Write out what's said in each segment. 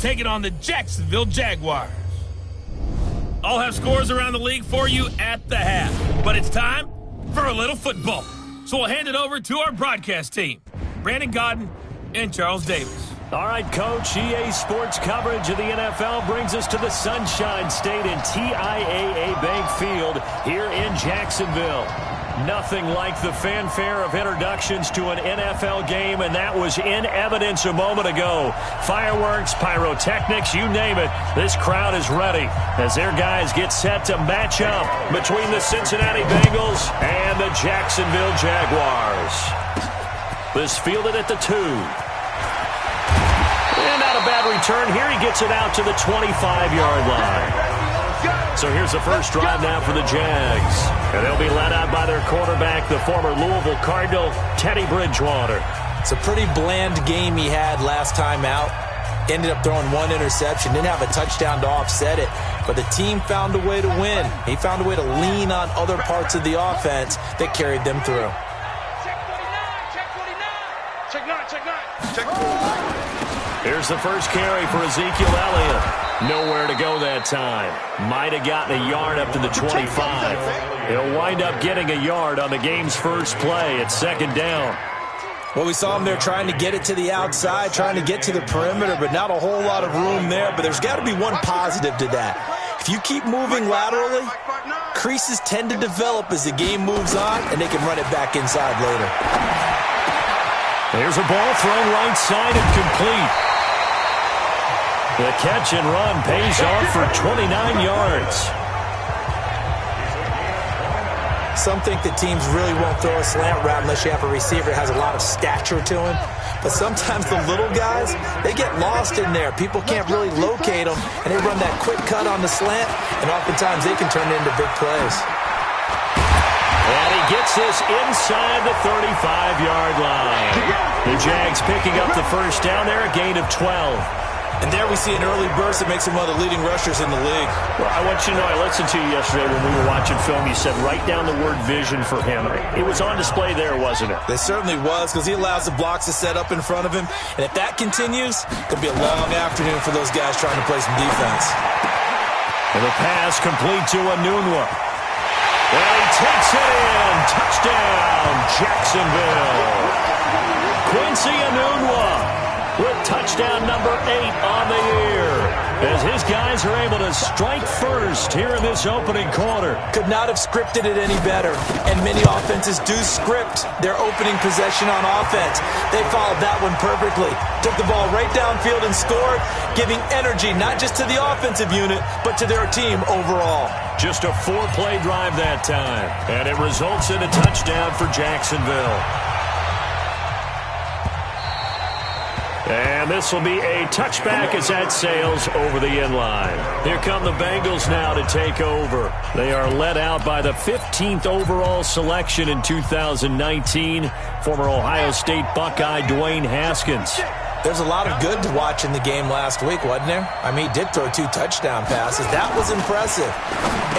taking on the Jacksonville Jaguars. I'll have scores around the league for you at the half, but it's time for a little football. So we'll hand it over to our broadcast team, Brandon Godden and Charles Davis. All right, Coach, EA Sports coverage of the NFL brings us to the Sunshine State in TIAA Bank Field here in Jacksonville. Nothing like the fanfare of introductions to an NFL game, and that was in evidence a moment ago. Fireworks, pyrotechnics, you name it. This crowd is ready as their guys get set to match up between the Cincinnati Bengals and the Jacksonville Jaguars. This fielded at the 2. And not a bad return here. He gets it out to the 25-yard line. So here's the first drive now for the Jags. And they'll be led out by their quarterback, the former Louisville Cardinal, Teddy Bridgewater. It's a pretty bland game he had last time out. Ended up throwing one interception. Didn't have a touchdown to offset it. But the team found a way to win. He found a way to lean on other parts of the offense that carried them through. Here's the first carry for Ezekiel Elliott. Nowhere to go that time. Might have gotten a yard up to the 25. He'll wind up getting a yard on the game's first play at second down. Well, we saw him there trying to get it to the outside, trying to get to the perimeter, but not a whole lot of room there. But there's got to be one positive to that. If you keep moving laterally, creases tend to develop as the game moves on, and they can run it back inside later. There's a ball thrown right side and complete. The catch and run pays off for 29 yards. Some think that teams really won't throw a slant route unless you have a receiver that has a lot of stature to him. But sometimes the little guys, they get lost in there. People can't really locate them, and they run that quick cut on the slant, and oftentimes they can turn it into big plays. And he gets this inside the 35-yard line. The Jags picking up the first down there, a gain of 12. And there we see an early burst that makes him one of the leading rushers in the league. Well, I want you to know, I listened to you yesterday when we were watching film. You said write down the word vision for him. It was on display there, wasn't it? It certainly was, because he allows the blocks to set up in front of him. And if that continues, it'll be a long afternoon for those guys trying to play some defense. And the pass complete to Anunwa. Well, he takes it in. Touchdown, Jacksonville. Quincy Anunwa with touchdown number 8 on the year, as his guys are able to strike first here in this opening quarter. Could not have scripted it any better, and many offenses do script their opening possession on offense. They followed that one perfectly. Took the ball right downfield and scored, giving energy not just to the offensive unit, but to their team overall. Just a 4-play drive that time, and it results in a touchdown for Jacksonville. And this will be a touchback as that sails over the inline. Here come the Bengals now to take over. They are led out by the 15th overall selection in 2019, former Ohio State Buckeye Dwayne Haskins. There's a lot of good to watch in the game last week, wasn't there? I mean, he did throw 2 touchdown passes. That was impressive.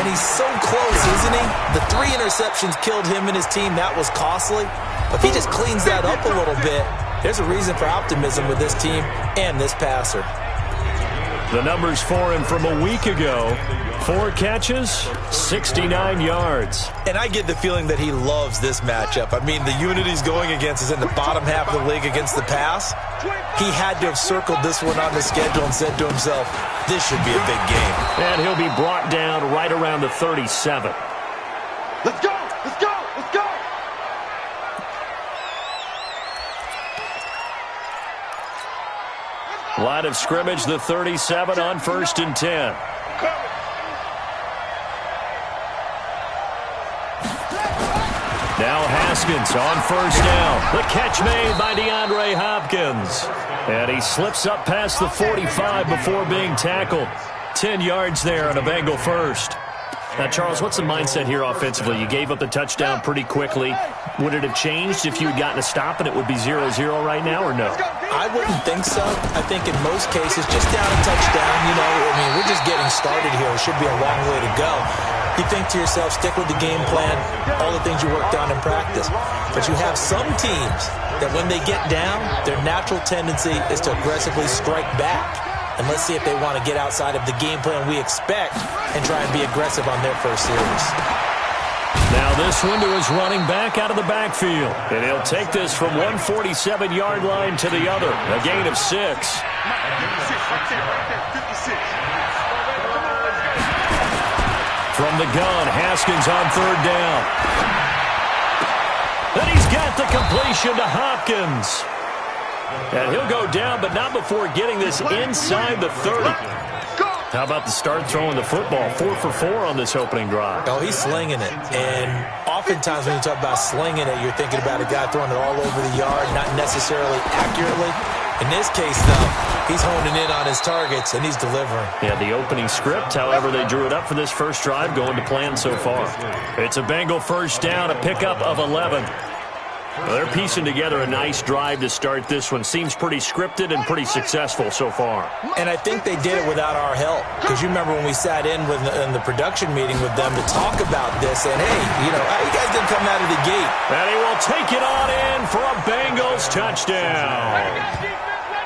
And he's so close, isn't he? The 3 interceptions killed him and his team. That was costly. But if he just cleans that up a little bit, there's a reason for optimism with this team and this passer. The numbers for him from a week ago: 4 catches, 69 yards. And I get the feeling that he loves this matchup. I mean, the unit he's going against is in the bottom half of the league against the pass. He had to have circled this one on the schedule and said to himself, this should be a big game. And he'll be brought down right around the 37. Let's go! Let's go! Let's go! Line of scrimmage, the 37 on 1st and 10. Now Haskins on 1st down. The catch made by DeAndre Hopkins. And he slips up past the 45 before being tackled. 10 yards there on a Bengal first. Now, Charles, what's the mindset here offensively? You gave up the touchdown pretty quickly. Would it have changed if you had gotten a stop and it would be 0-0 right now, or no? I wouldn't think so. I think in most cases, just down a touchdown, you know, I mean, we're just getting started here. It should be a long way to go. You think to yourself, stick with the game plan, all the things you worked on in practice. But you have some teams that when they get down, their natural tendency is to aggressively strike back. And let's see if they want to get outside of the game plan we expect and try and be aggressive on their first series. Now this one to his running back out of the backfield. And he'll take this from 147-yard line to the other. A gain of 6. From the gun, Haskins on 3rd down. And he's got the completion to Hopkins. And he'll go down, but not before getting this inside the 30. How about the start throwing the football? 4 for 4 on this opening drive. Oh, he's slinging it. And oftentimes when you talk about slinging it, you're thinking about a guy throwing it all over the yard, not necessarily accurately. In this case, though, he's honing in on his targets, and he's delivering. Yeah, the opening script, however, they drew it up for this first drive, going to plan so far. It's a Bengal first down, a pickup of 11. Well, they're piecing together a nice drive to start this one. Seems pretty scripted and pretty successful so far. And I think they did it without our help. Because you remember when we sat in the production meeting with them to talk about this, and hey, you know, how you guys didn't come out of the gate? And he will take it on in for a Bengals touchdown.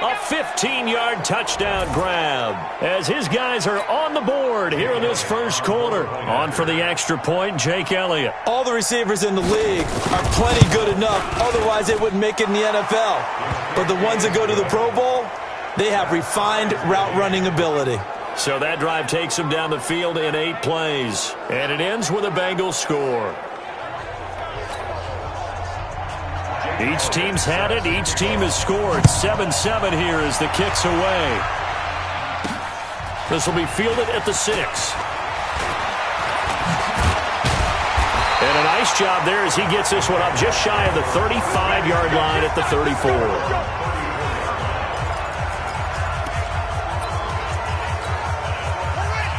A 15-yard touchdown grab as his guys are on the board here in this first quarter. On for the extra point, Jake Elliott. All the receivers in the league are plenty good enough. Otherwise, they wouldn't make it in the NFL. But the ones that go to the Pro Bowl, they have refined route running ability. So that drive takes them down the field in 8 plays. And it ends with a Bengals score. Each team's had it. Each team has scored. 7-7 here as the kick's away. This will be fielded at the 6. And a nice job there as he gets this one up just shy of the 35-yard line at the 34.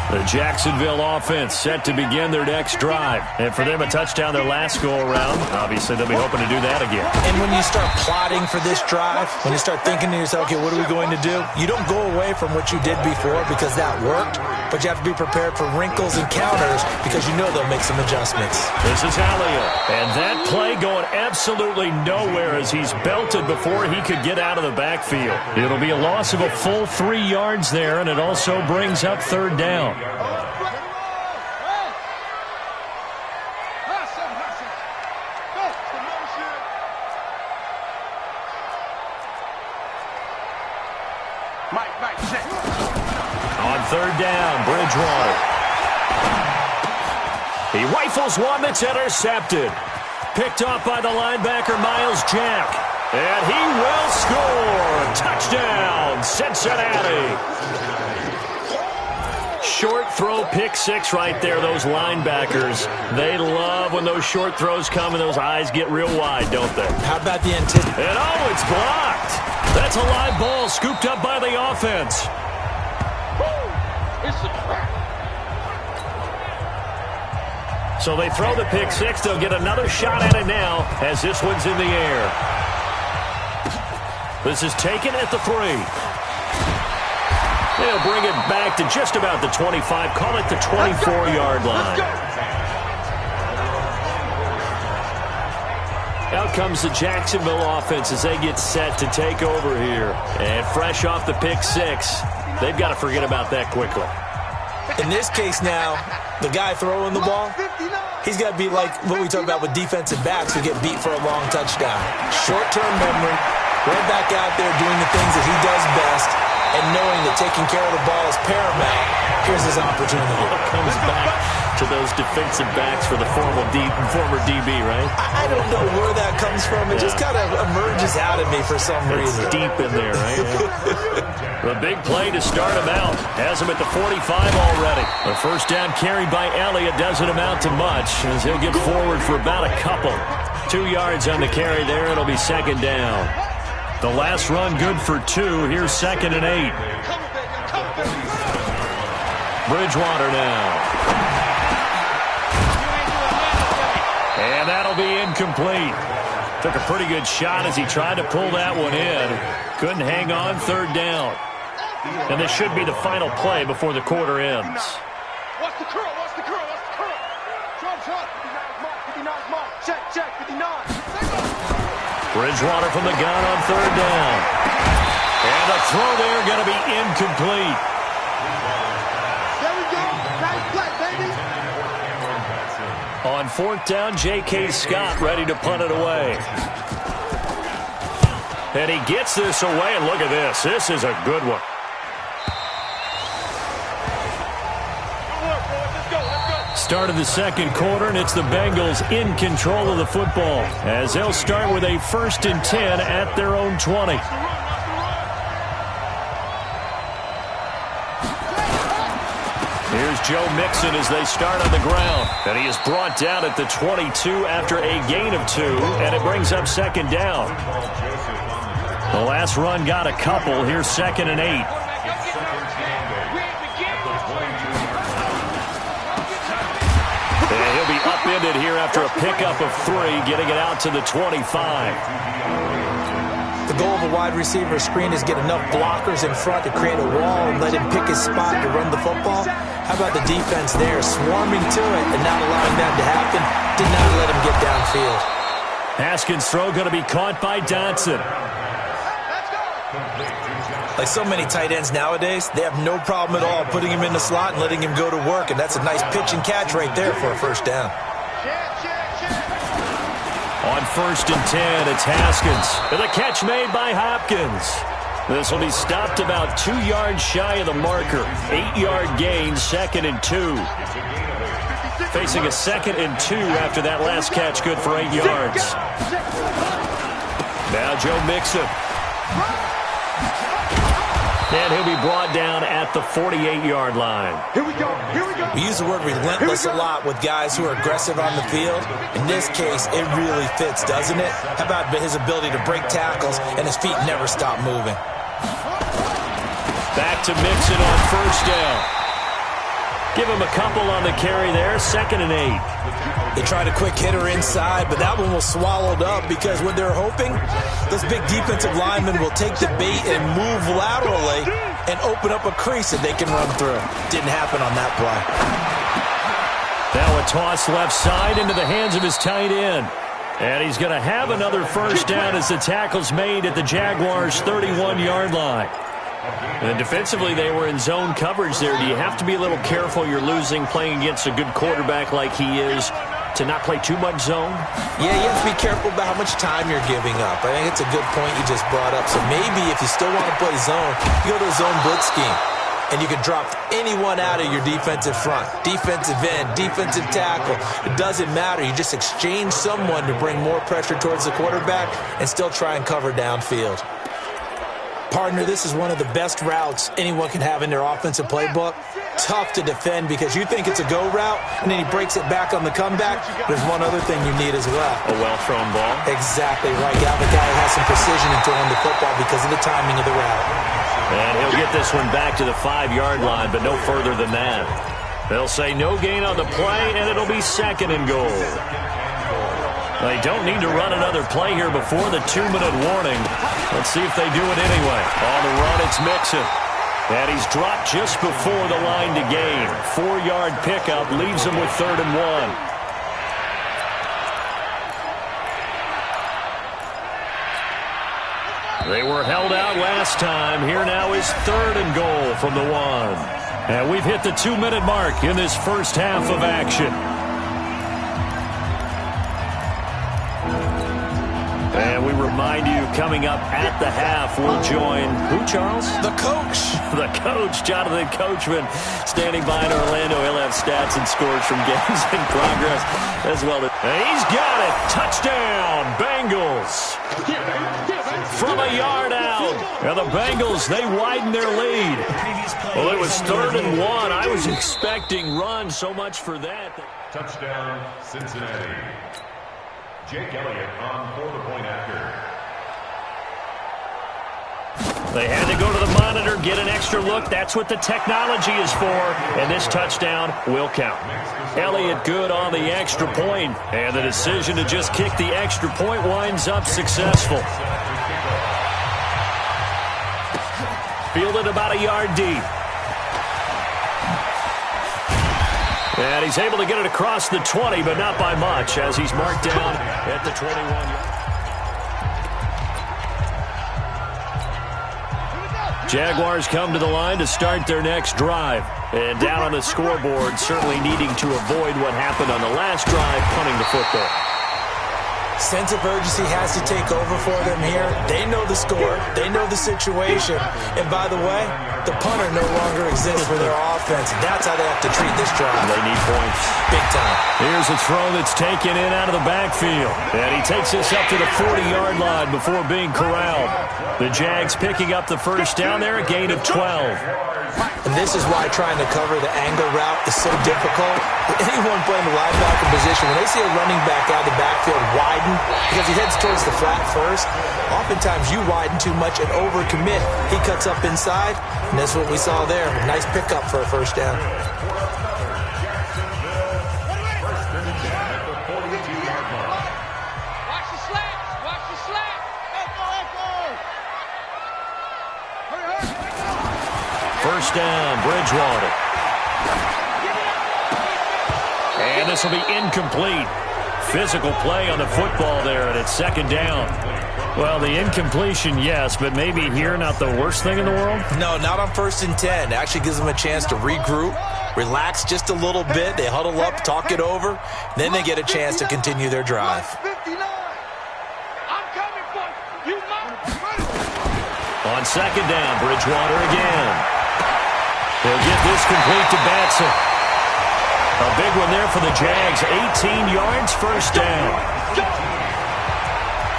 The Jacksonville offense set to begin their next drive. And for them, a touchdown their last go-around. Obviously, they'll be hoping to do that again. And when you start plotting for this drive, when you start thinking to yourself, okay, what are we going to do? You don't go away from what you did before because that worked, but you have to be prepared for wrinkles and counters because you know they'll make some adjustments. This is Elliott. And that play going absolutely nowhere as he's belted before he could get out of the backfield. It'll be a loss of a full 3 yards there, and it also brings up 3rd down. On 3rd down, Bridgewater. He rifles one that's intercepted. Picked off by the linebacker, Miles Jack. And he will score. Touchdown, Cincinnati. Short throw, pick 6 right there. Those linebackers, they love when those short throws come and those eyes get real wide, don't they? How about the anticipation? And oh, it's blocked. That's a live ball scooped up by the offense. So they throw the pick 6. They'll get another shot at it now as this one's in the air. This is taken at the 3. They'll bring it back to just about the 25. Call it the 24-yard line. Out comes the Jacksonville offense as they get set to take over here. And fresh off the pick 6, they've got to forget about that quickly. In this case now, the guy throwing the ball, he's got to be like what we talk about with defensive backs who get beat for a long touchdown. Short-term memory, right back out there doing the things that he does best, and knowing that taking care of the ball is paramount. Here's his opportunity. Comes back to those defensive backs for the former DB, right? I don't know where that comes from. It just kind of emerges out of me for some reason. It's deep in there, right? The big play to start him out. Has him at the 45 already. The first down carry by Elliott doesn't amount to much as he'll get forward for about a couple. 2 yards on the carry there. It'll be 2nd down. The last run good for 2. Here's 2nd and 8. Bridgewater now. And that'll be incomplete. Took a pretty good shot as he tried to pull that one in. Couldn't hang on. 3rd down. And this should be the final play before the quarter ends. Watch the curl, watch the curl, watch the curl. Drop, 59 mark, check, 59. Bridgewater from the gun on 3rd down. And the throw there going to be incomplete. There we go. Nice play, baby. On fourth down, J.K. Scott ready to punt it away. And he gets this away, and look at this. This is a good one. Start of the second quarter, and it's the Bengals in control of the football as they'll start with a 1st and 10 at their own 20. Here's Joe Mixon as they start on the ground. And he is brought down at the 22 after a gain of 2, and it brings up 2nd down. The last run got a couple. Here's 2nd and 8. And he'll be upended here after a pickup of 3, getting it out to the 25. The goal of a wide receiver screen is get enough blockers in front to create a wall and let him pick his spot to run the football. How about the defense there, swarming to it and not allowing that to happen? Did not let him get downfield. Haskins' throw going to be caught by Dotson. Like so many tight ends nowadays, they have no problem at all putting him in the slot and letting him go to work, and that's a nice pitch and catch right there for a 1st down. On 1st and 10, it's Haskins. And the catch made by Hopkins. This will be stopped about 2 yards shy of the marker. 8-yard gain, 2nd and 2. Facing a 2nd and 2 after that last catch, good for 8 yards. Now Joe Mixon. And he'll be brought down at the 48-yard line. Here we go. Here we go. We use the word relentless a lot with guys who are aggressive on the field. In this case, it really fits, doesn't it? How about his ability to break tackles and his feet never stop moving? Back to Mixon on 1st down. Give him a couple on the carry there. 2nd and 8. They tried a quick hitter inside, but that one was swallowed up because what they're hoping, those big defensive linemen will take the bait and move laterally and open up a crease that they can run through. Didn't happen on that play. Now a toss left side into the hands of his tight end. And he's going to have another 1st down as the tackle's made at the Jaguars' 31-yard line. And defensively, they were in zone coverage there. Do you have to be a little careful? You're losing playing against a good quarterback like he is to not play too much zone? Yeah, you have to be careful about how much time you're giving up. I think it's a good point you just brought up. So maybe if you still want to play zone, you go to a zone blitz scheme. And you can drop anyone out of your defensive front. Defensive end, defensive tackle. It doesn't matter. You just exchange someone to bring more pressure towards the quarterback and still try and cover downfield. Partner, this is one of the best routes anyone can have in their offensive playbook. Tough to defend because you think it's a go route, and then he breaks it back on the comeback. There's one other thing you need as well. A well-thrown ball? Exactly right. You have a guy who has some precision in throwing the football because of the timing of the route. And he'll get this one back to the 5-yard line, but no further than that. They'll say no gain on the play, and it'll be 2nd and goal. They don't need to run another play here before the 2-minute warning. Let's see if they do it anyway. On the run, it's Mixon. And he's dropped just before the line to gain. 4-yard pickup leaves him with 3rd and 1. They were held out last time. Here now is 3rd and goal from the 1. And we've hit the 2-minute mark in this first half of action. And we remind you, coming up at the half, we'll join who, Charles? The coach. The coach, Jonathan Coachman, standing by in Orlando. He'll have stats and scores from games in progress as well. And he's got it. Touchdown, Bengals. From a yard out. And the Bengals, they widen their lead. Well, it was 3rd and 1. I was expecting run, so much for that. Touchdown, Cincinnati. Jake Elliott on for the point after. They had to go to the monitor, get an extra look. That's what the technology is for. And this touchdown will count. Elliott good on the extra point. And the decision to just kick the extra point winds up successful. Fielded about a yard deep. And he's able to get it across the 20, but not by much, as he's marked down at the 21. Jaguars come to the line to start their next drive. And down on the scoreboard, certainly needing to avoid what happened on the last drive, punting the football. Sense of urgency has to take over for them here. They know the score. They know the situation. And by the way, the punter no longer exists for their offense. That's how they have to treat this drive. They need points. Big time. Here's a throw that's taken in out of the backfield. And he takes this up to the 40-yard line before being corralled. The Jags picking up the first down there, a gain of 12. And this is why trying to cover the angle route is so difficult. Anyone playing the linebacker position, when they see a running back out of the backfield widen, because he heads towards the flat first, oftentimes you widen too much and overcommit. He cuts up inside, and that's what we saw there. A nice pickup for a first down. First down, Bridgewater. And this will be incomplete. Physical play on the football there, and it's second down. Well, the incompletion, yes, but maybe here not the worst thing in the world? No, not on 1st and 10. It actually gives them a chance to regroup, relax just a little bit. They huddle up, talk it over. Then they get a chance to continue their drive. On second down, Bridgewater again. They'll get this complete to Batson. A big one there for the Jags. 18 yards, first down.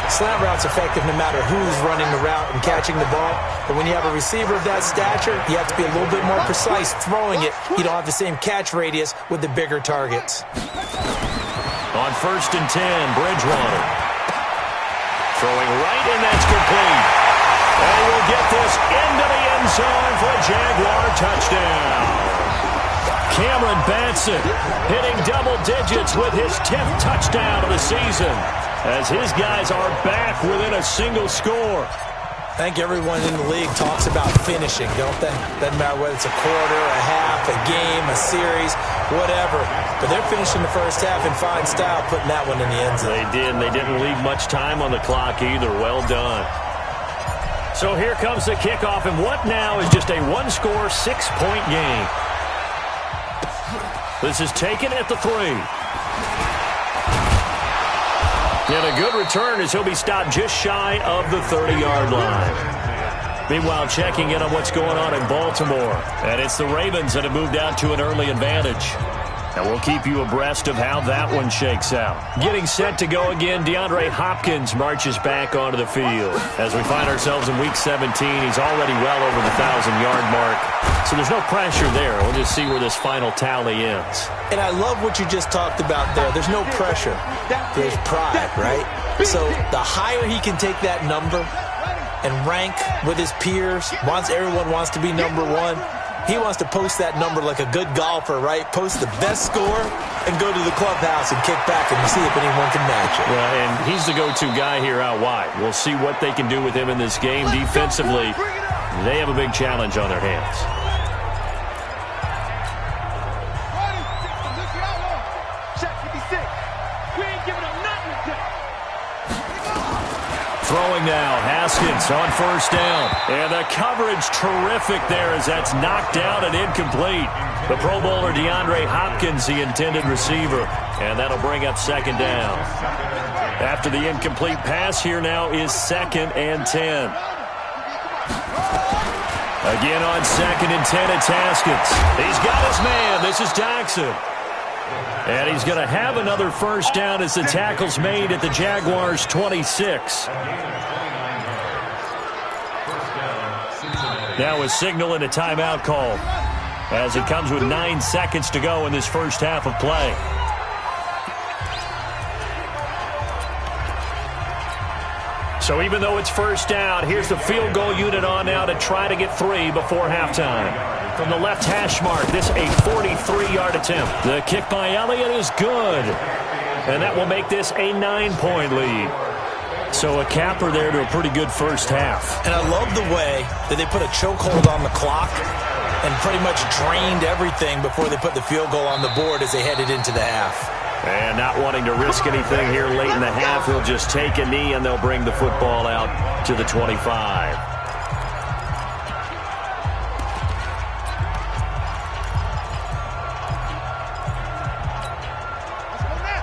Slant route's effective no matter who's running the route and catching the ball. But when you have a receiver of that stature, you have to be a little bit more precise throwing it. You don't have the same catch radius with the bigger targets. On 1st and 10, Bridgewater. Throwing right, and that's complete. And we'll get this into the end zone for a Jaguar touchdown. Cameron Batson hitting double digits with his 10th touchdown of the season as his guys are back within a single score. I think everyone in the league talks about finishing, don't they? Doesn't matter whether it's a quarter, a half, a game, a series, whatever. But they're finishing the first half in fine style, putting that one in the end zone. They did, and they didn't leave much time on the clock either. Well done. So here comes the kickoff, and what now is just a one-score, 6-point game. This is taken at the 3. And a good return as he'll be stopped just shy of the 30-yard line. Meanwhile, checking in on what's going on in Baltimore. And it's the Ravens that have moved out to an early advantage. And we'll keep you abreast of how that one shakes out. Getting set to go again, DeAndre Hopkins marches back onto the field. As we find ourselves in Week 17, he's already well over the 1,000-yard mark. So there's no pressure there. We'll just see where this final tally ends. And I love what you just talked about there. There's no pressure. There's pride, right? So the higher he can take that number and rank with his peers, everyone wants to be number one. He wants to post that number like a good golfer, right? Post the best score and go to the clubhouse and kick back and see if anyone can match it. Well, and he's the go-to guy here out wide. We'll see what they can do with him in this game. Defensively, they have a big challenge on their hands. Throwing now, Haskins on first down. And the coverage terrific there as that's knocked down and incomplete. The Pro Bowler DeAndre Hopkins, the intended receiver. And that'll bring up second down. After the incomplete pass, here now is 2nd and 10. Again on 2nd and 10, it's Haskins. He's got his man. This is Jackson. And he's going to have another first down as the tackle's made at the Jaguars' 26. Now a signal and a timeout call as it comes with 9 seconds to go in this first half of play. So even though it's first down, here's the field goal unit on now to try to get 3 before halftime. From the left hash mark, this a 43-yard attempt. The kick by Elliott is good. And that will make this a 9-point lead. So a capper there to a pretty good first half. And I love the way that they put a chokehold on the clock and pretty much drained everything before they put the field goal on the board as they headed into the half. And not wanting to risk anything here late in the half, he'll just take a knee and they'll bring the football out to the 25.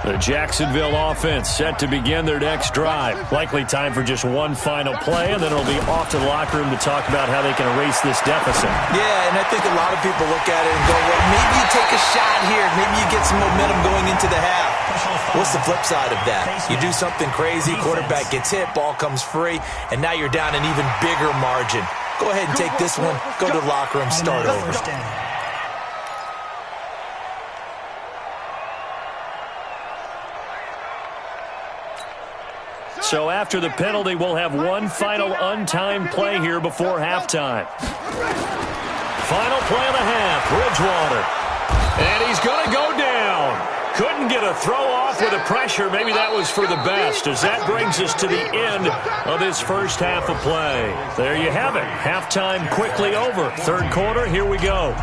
The Jacksonville offense set to begin their next drive. Likely time for just one final play, and then it'll be off to the locker room to talk about how they can erase this deficit. Yeah, and I think a lot of people look at it and go, well, maybe you take a shot here. Maybe you get some momentum going into the half. What's the flip side of that? You do something crazy, quarterback gets hit, ball comes free, and now you're down an even bigger margin. Go ahead and take this one, go to the locker room, start over. So after the penalty, we'll have one final untimed play here before halftime. Final play of the half, Bridgewater. And he's going to go down. Couldn't get a throw off with the pressure. Maybe that was for the best, as that brings us to the end of this first half of play. There you have it. Halftime quickly over. Third quarter, here we go.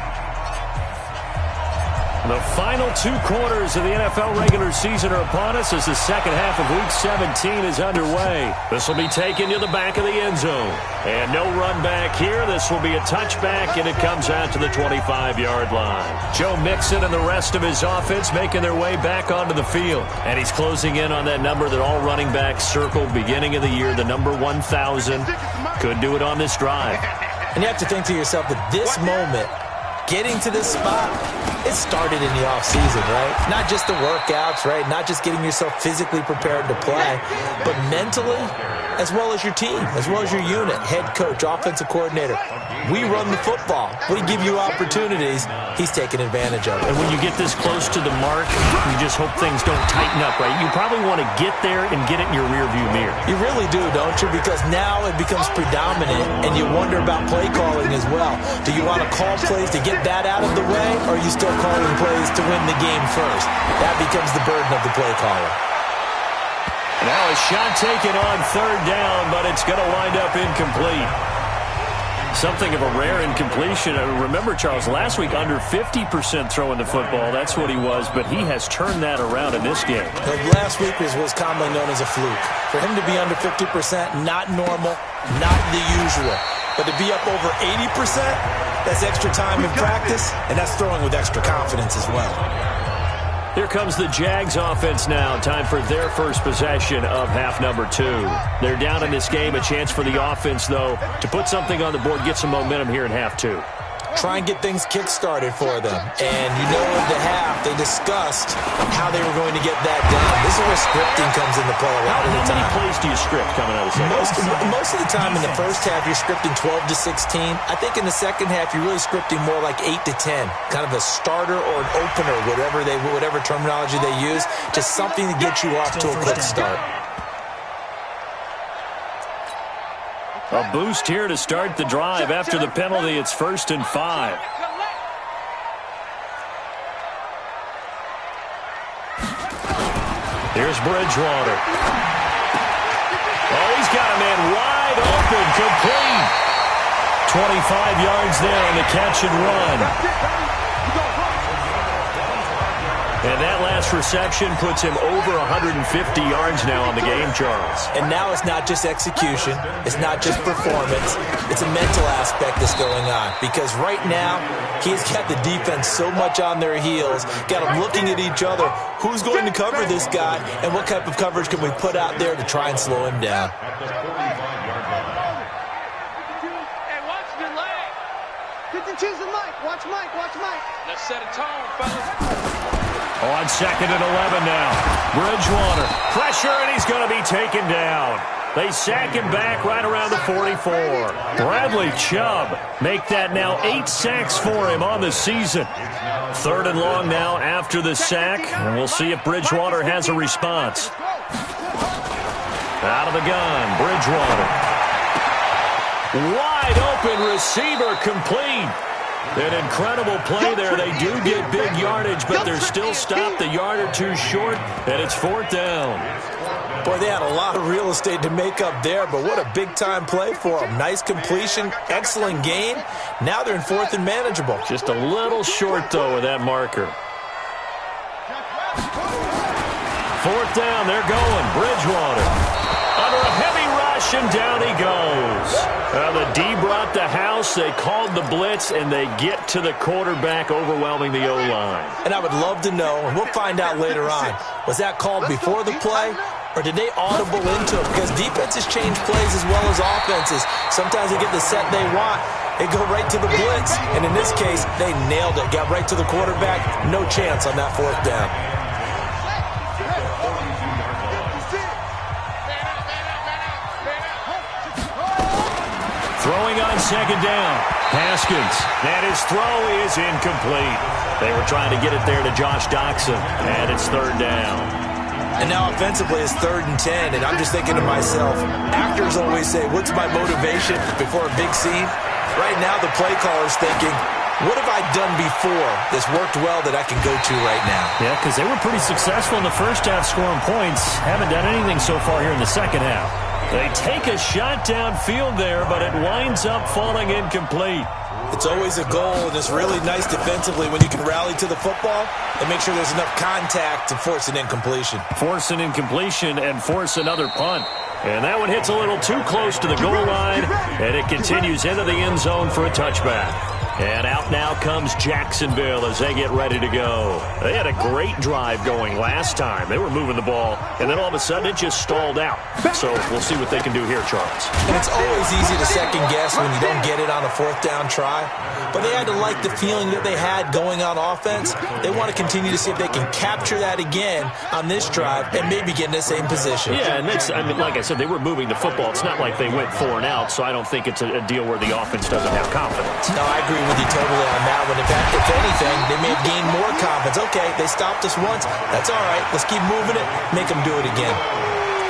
The final 2 quarters of the NFL regular season are upon us as the second half of Week 17 is underway. This will be taken to the back of the end zone. And no run back here. This will be a touchback, and it comes out to the 25-yard line. Joe Mixon and the rest of his offense making their way back onto the field. And he's closing in on that number that all running backs circled beginning of the year, the number 1,000. Could do it on this drive. And you have to think to yourself that this moment, getting to this spot, it started in the offseason, right? Not just the workouts, right? Not just getting yourself physically prepared to play, but mentally, as well as your team, as well as your unit, head coach, offensive coordinator. We run the football. We give you opportunities. He's taking advantage of it. And when you get this close to the mark, you just hope things don't tighten up, right? You probably want to get there and get it in your rearview mirror. You really do, don't you? Because now it becomes predominant, and you wonder about play calling as well. Do you want to call plays to get that out of the way, or are you still calling plays to win the game first? That becomes the burden of the play caller. Now a shot taken on third down, but it's going to wind up incomplete. Something of a rare incompletion. Remember, Charles, last week under 50% throwing the football. That's what he was, but he has turned that around in this game. Last week was commonly known as a fluke. For him to be under 50%, not normal, not the usual. But to be up over 80%, that's extra time in practice, and that's throwing with extra confidence as well. Here comes the Jags offense now. Time for their first possession of half number 2. They're down in this game. A chance for the offense, though, to put something on the board, get some momentum here in half 2. Try and get things kick-started for them. And you know at the half, they discussed how they were going to get that done. This is where scripting comes into play a lot of the time. How many plays do you script coming out of the second half? Most of the time in the first half, you're scripting 12 to 16. I think in the second half, you're really scripting more like 8 to 10. Kind of a starter or an opener, whatever terminology they use. Just something to get you off to a quick start. A boost here to start the drive. After the penalty, it's 1st and 5. Here's Bridgewater. Oh, he's got a man wide open, complete. 25 yards there on the catch and run. And that last reception puts him over 150 yards now on the game, Charles. And now it's not just execution. It's not just performance. It's a mental aspect that's going on. Because right now, he's got the defense so much on their heels, got them looking at each other. Who's going to cover this guy, and what type of coverage can we put out there to try and slow him down? Hey, watch the leg. 52's the Mike. Watch Mike. Watch Mike. Let's set a tone, fellas. On 2nd and 11 now. Bridgewater. Pressure, and he's going to be taken down. They sack him back right around the 44. Bradley Chubb make that now 8 sacks for him on the season. 3rd and long now after the sack, and we'll see if Bridgewater has a response. Out of the gun, Bridgewater. Wide open receiver, complete. An incredible play there. They do get big yardage, but they're still stopped a yard or two short, and it's 4th down. Boy, they had a lot of real estate to make up there, but what a big-time play for them. Nice completion, excellent game. Now they're in 4th and manageable. Just a little short, though, with that marker. 4th down, they're going. Bridgewater. Under a heavy rush, push, and down he goes. The D brought the house. They called the blitz, and they get to the quarterback, overwhelming the O-line. And I would love to know, and we'll find out later on, was that called before the play, or did they audible into it? Because defenses change plays as well as offenses. Sometimes they get the set they want. They go right to the blitz, and in this case, they nailed it. Got right to the quarterback. No chance on that fourth down. Throwing on second down. Haskins. And his throw is incomplete. They were trying to get it there to Josh Doxson, and it's third down. And now offensively it's 3rd and 10, and I'm just thinking to myself, actors always say, what's my motivation before a big scene? Right now the play caller's thinking, what have I done before that's worked well that I can go to right now? Yeah, because they were pretty successful in the first half scoring points. Haven't done anything so far here in the second half. They take a shot downfield there, but it winds up falling incomplete. It's always a goal, and it's really nice defensively when you can rally to the football and make sure there's enough contact to force an incompletion. Force an incompletion and force another punt. And that one hits a little too close to the goal line, and it continues into the end zone for a touchback. And out now comes Jacksonville as they get ready to go. They had a great drive going last time. They were moving the ball, and then all of a sudden it just stalled out. So we'll see what they can do here, Charles. And it's always easy to second guess when you don't get it on a fourth down try. But they had to like the feeling that they had going on offense. They want to continue to see if they can capture that again on this drive and maybe get in the same position. Yeah, and that's, I mean, like I said, they were moving the football. It's not like they went 4 and out, so I don't think it's a deal where the offense doesn't have confidence. No, I agree with you totally on that one. In fact, if anything, they may have gained more confidence. Okay, they stopped us once. That's all right. Let's keep moving it. Make them do it again.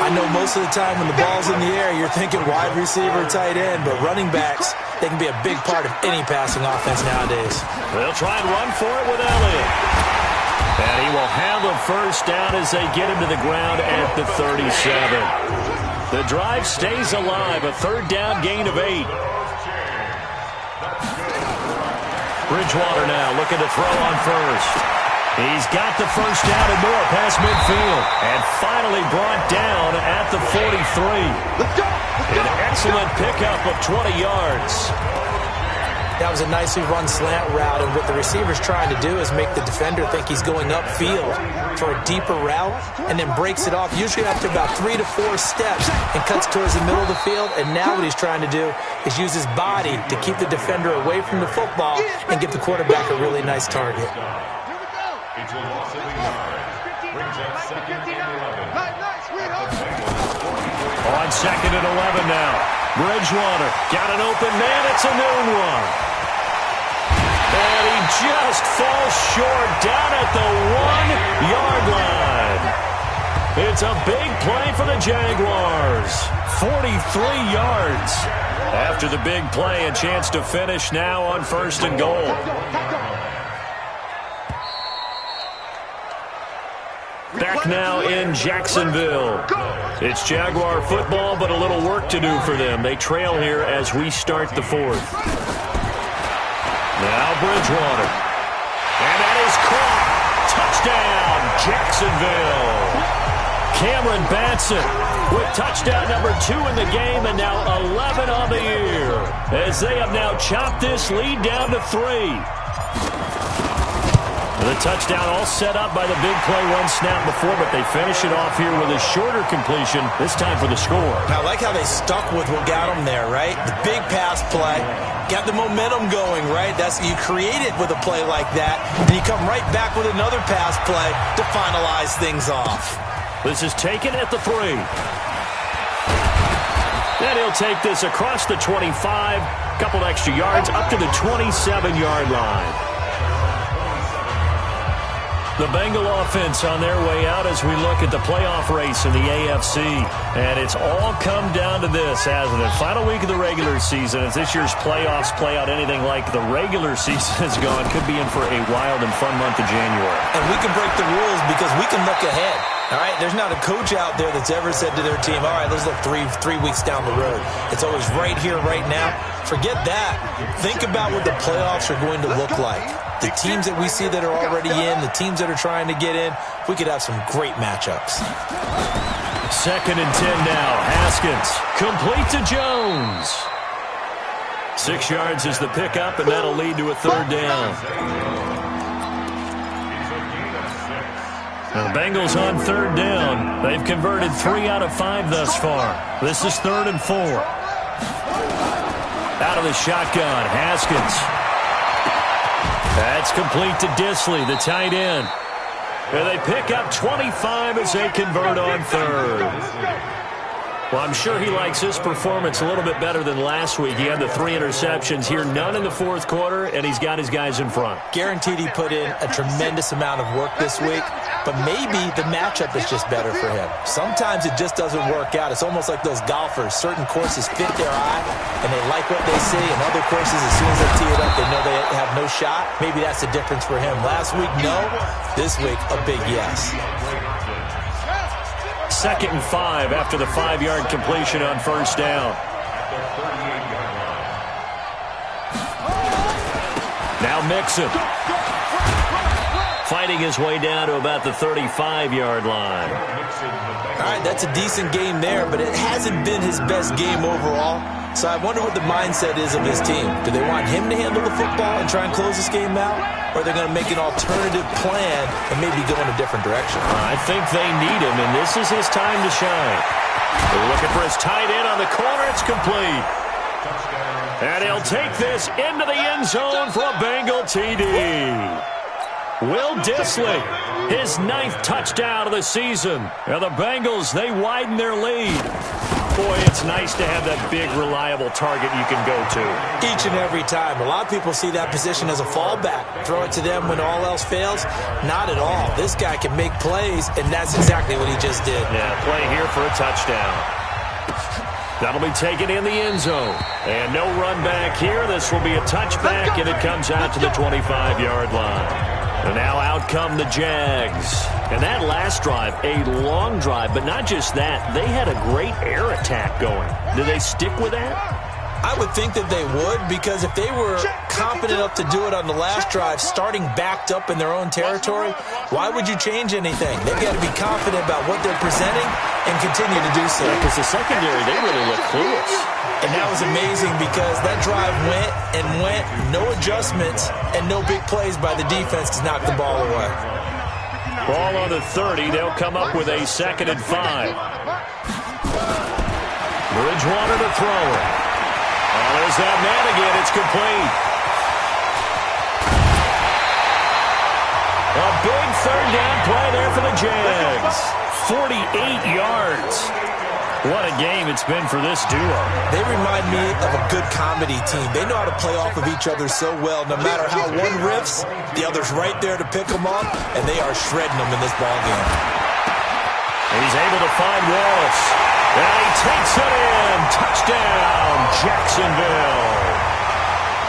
I know most of the time when the ball's in the air, you're thinking wide receiver, tight end, but running backs, they can be a big part of any passing offense nowadays. They'll try and run for it with Elliott. And he will have a first down as they get him to the ground at the 37. The drive stays alive. A third down gain of 8. Bridgewater now looking to throw on first. He's got the first down and more past midfield. And finally brought down at the 43. An excellent pickup of 20 yards. That was a nicely run slant route, and what the receiver's trying to do is make the defender think he's going upfield for a deeper route and then breaks it off, usually after about 3 to 4 steps, and cuts towards the middle of the field. And now what he's trying to do is use his body to keep the defender away from the football and get the quarterback a really nice target. It's a loss of the yard. Brings up 2nd and 11. On 2nd and 11 now. Bridgewater got an open man. It's a noon one. And he just falls short down at the 1-yard line. It's a big play for the Jaguars. 43 yards. After the big play, a chance to finish now on 1st and goal. Back now in Jacksonville. It's Jaguar football, but a little work to do for them. They trail here as we start the 4th. Now Bridgewater. And that is caught. Touchdown, Jacksonville. Cameron Batson with touchdown number 2 in the game, and now 11 on the year, as they have now chopped this lead down to 3. The touchdown all set up by the big play one snap before, but they finish it off here with a shorter completion, this time for the score. I like how they stuck with what got them there, right? The big pass play, got the momentum going, right? That's, you create it with a play like that, and you come right back with another pass play to finalize things off. This is taken at the 3. And he'll take this across the 25, couple extra yards up to the 27-yard line. The Bengal offense on their way out as we look at the playoff race in the AFC. And it's all come down to this, hasn't it? Final week of the regular season. As this year's playoffs play out anything like the regular season has gone, could be in for a wild and fun month of January. And we can break the rules because we can look ahead. All right, there's not a coach out there that's ever said to their team, all right, let's look three weeks down the road. It's always right here, right now. Forget that. Think about what the playoffs are going to look like. The teams that we see that are already in, the teams that are trying to get in, we could have some great matchups. 2nd and 10 now. Haskins complete to Jones. 6 yards is the pickup, and that'll lead to a 3rd down. Now the Bengals on 3rd down. They've converted 3 out of 5 thus far. This is 3rd and 4. Out of the shotgun, Haskins. That's complete to Disley, the tight end. And they pick up 25 as they convert on 3rd. Well, I'm sure he likes his performance a little bit better than last week. He had the 3 interceptions here, none in the 4th quarter, and he's got his guys in front. Guaranteed he put in a tremendous amount of work this week, but maybe the matchup is just better for him. Sometimes it just doesn't work out. It's almost like those golfers. Certain courses fit their eye, and they like what they see, and other courses, as soon as they tee it up, they know they have no shot. Maybe that's the difference for him. Last week, no. This week, a big yes. 2nd and 5 after the 5-yard completion on 1st down. Now Mixon. Fighting his way down to about the 35-yard line. All right, that's a decent game there, but it hasn't been his best game overall. So I wonder what the mindset is of his team. Do they want him to handle the football and try and close this game out? Or are they going to make an alternative plan and maybe go in a different direction? I think they need him, and this is his time to shine. They're looking for his tight end on the corner. It's complete. And he'll take this into the end zone for a Bengal TD. Will Disley, his 9th touchdown of the season. And the Bengals, they widen their lead. Boy, it's nice to have that big, reliable target you can go to. Each and every time. A lot of people see that position as a fallback. Throw it to them when all else fails. Not at all. This guy can make plays, and that's exactly what he just did. Yeah, play here for a touchdown. That'll be taken in the end zone. And no run back here. This will be a touchback, and it comes out to the 25-yard line. And now out come the Jags. And that last drive, a long drive, but not just that. They had a great air attack going. Do they stick with that? I would think that they would, because if they were confident enough to do it on the last drive, starting backed up in their own territory, why would you change anything? They've got to be confident about what they're presenting and continue to do so. Because the secondary, they really look clueless. And that was amazing because that drive went and went, no adjustments, and no big plays by the defense to knock the ball away. Ball on the 30. They'll come up with a 2nd and 5. Bridgewater to throw it. Oh, there's that man again. It's complete. A big 3rd down play there for the Jags. 48 yards. What a game it's been for this duo. They remind me of a good comedy team. They know how to play off of each other so well. No matter how one riffs, the other's right there to pick them up, and they are shredding them in this ballgame. He's able to find Wallace. And he takes it in. Touchdown, Jacksonville.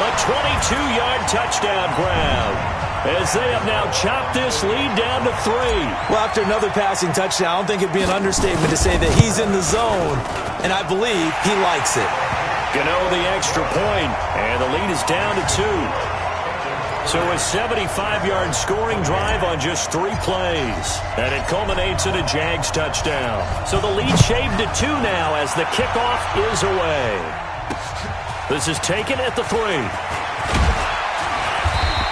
A 22-yard touchdown grab. As they have now chopped this lead down to 3. Well, after another passing touchdown, I don't think it'd be an understatement to say that he's in the zone, and I believe he likes it. Gano the extra point, and the lead is down to 2. So a 75-yard scoring drive on just 3 plays, and it culminates in a Jags touchdown. So the lead shaved to 2 now as the kickoff is away. This is taken at the 3.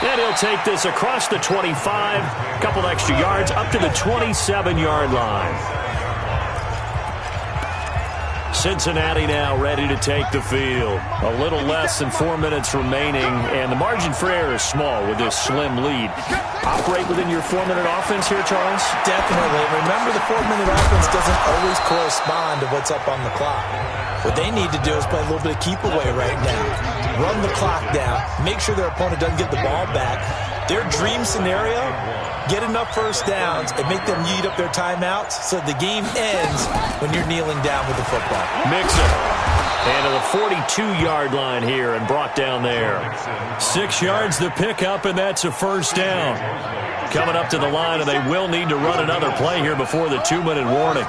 And he'll take this across the 25, a couple extra yards, up to the 27-yard line. Cincinnati now ready to take the field. A little less than 4 minutes remaining, and the margin for error is small with this slim lead. Operate within your 4-minute offense here, Charles? Definitely. Remember, the 4-minute offense doesn't always correspond to what's up on the clock. What they need to do is play a little bit of keep away right now. Run the clock down. Make sure their opponent doesn't get the ball back. Their dream scenario, get enough first downs and make them eat up their timeouts so the game ends when you're kneeling down with the football. Mixon. And to the 42-yard line here and brought down there. 6 yards the pickup, and that's a first down. Coming up to the line, and they will need to run another play here before the 2-minute warning.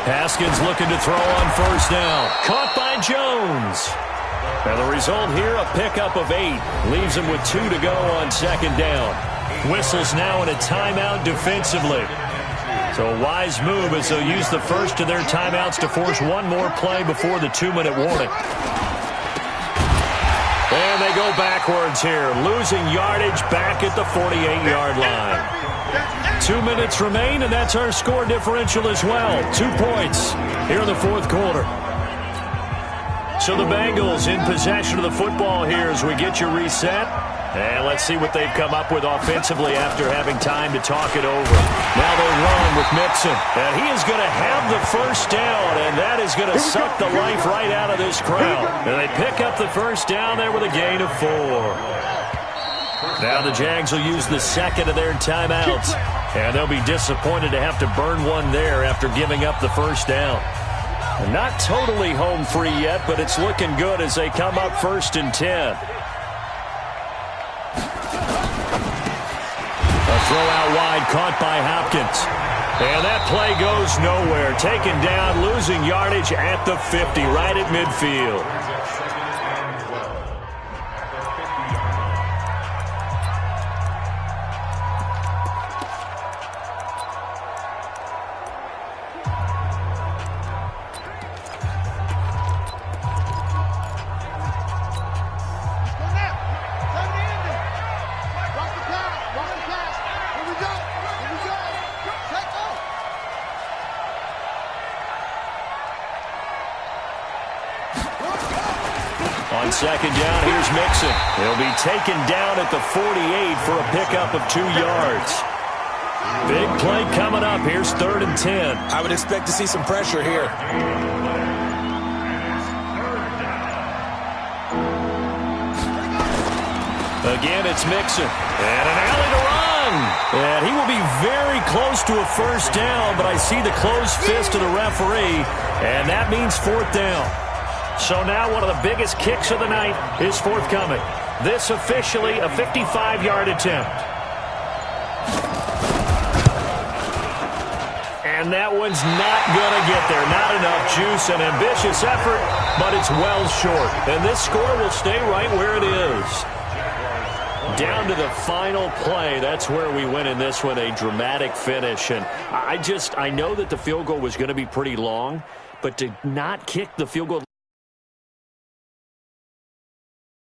Haskins looking to throw on first down. Caught by Jones. And the result here, a pickup of 8. Leaves them with 2 to go on second down. Whistles now in a timeout defensively. So a wise move as they'll use the first of their timeouts to force one more play before the 2-minute warning. And they go backwards here, losing yardage back at the 48-yard line. 2 minutes remain, and that's our score differential as well. 2 points here in the fourth quarter. So the Bengals in possession of the football here as we get you reset. And let's see what they've come up with offensively after having time to talk it over. Now they run with Mixon. And he is going to have the first down, and that is going to suck the life right out of this crowd. And they pick up the first down there with a gain of 4. Now the Jags will use the second of their timeouts. And they'll be disappointed to have to burn one there after giving up the first down. They're not totally home free yet, but it's looking good as they come up 1st and 10. Throw out wide, caught by Hopkins. And that play goes nowhere. Taken down, losing yardage at the 50, right at midfield. On second down, here's Mixon. He'll be taken down at the 48 for a pickup of 2 yards. Big play coming up. Here's 3rd and 10. I would expect to see some pressure here. Again, it's Mixon. And an alley to run. And he will be very close to a first down, but I see the closed fist of the referee, and that means 4th down. So now one of the biggest kicks of the night is forthcoming. This officially a 55-yard attempt. And that one's not going to get there. Not enough juice, an ambitious effort, but it's well short. And this score will stay right where it is. Down to the final play. That's where we win in this one, a dramatic finish. And I know that the field goal was going to be pretty long, but to not kick the field goal